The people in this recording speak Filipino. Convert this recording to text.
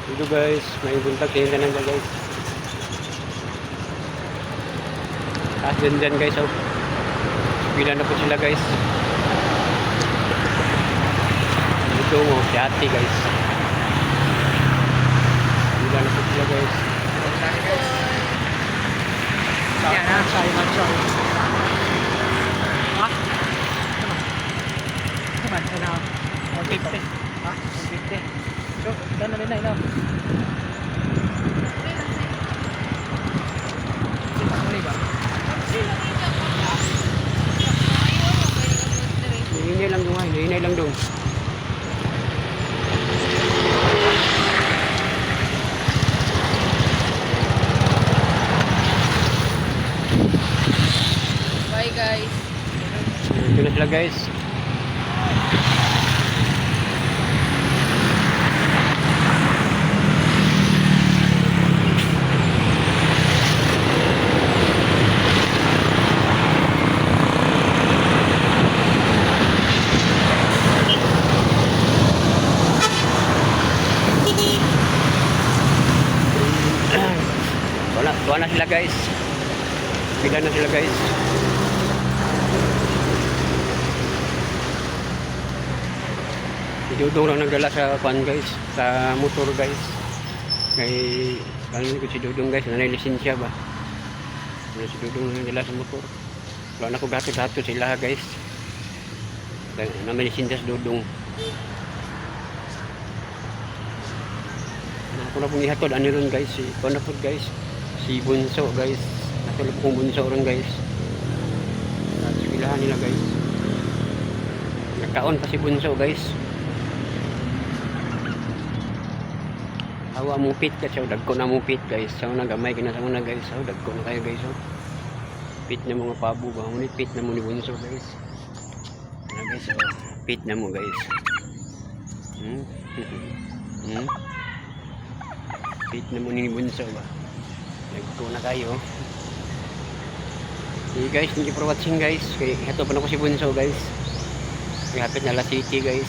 Dito guys, may buntag kayo na nang guys. At dyan guys, oh. Pila na po sila guys. Ito mo, si ate guys. Pila na po sila guys. Yan ha, Simon Chow. Ha? Naman, ano? 150. Ha? 150. So, dan na rin na, ilaw. Hinay lang dong, hinay lang dong. Bye guys. Ito na sila guys. Wala na sila guys. Pila na sila guys. Dudong lang nagdala sa kwan guys, sa motor guys. Kay kanin ko si Dudong guys, nanay lisensya ba. Si Dudong lang nagdala sa motor. Wala na ko gato-gato sila guys. Na may lisensya si Dudong. Ako na pong ihatod ani ron guys, si na po guys. Si Bunso guys. Natulog kong Bunso ron guys. At silahan nila guys. Nagkaon pa si Bunso guys. Awa mo pit ka siya, dagko na mo pit guys. Sa una gamay kinasa una guys. Dagko na kayo guys. Pit na mga pabo ba? Ngunit pit na mo ni Bunso guys. Na guys, pit na mo guys. Pit na mo ni Bunso ba? Dagko na kayo. Okay guys, thank you for watching guys. Kaya hato pa na ko si Bunso guys. Kaya hapit na La City guys.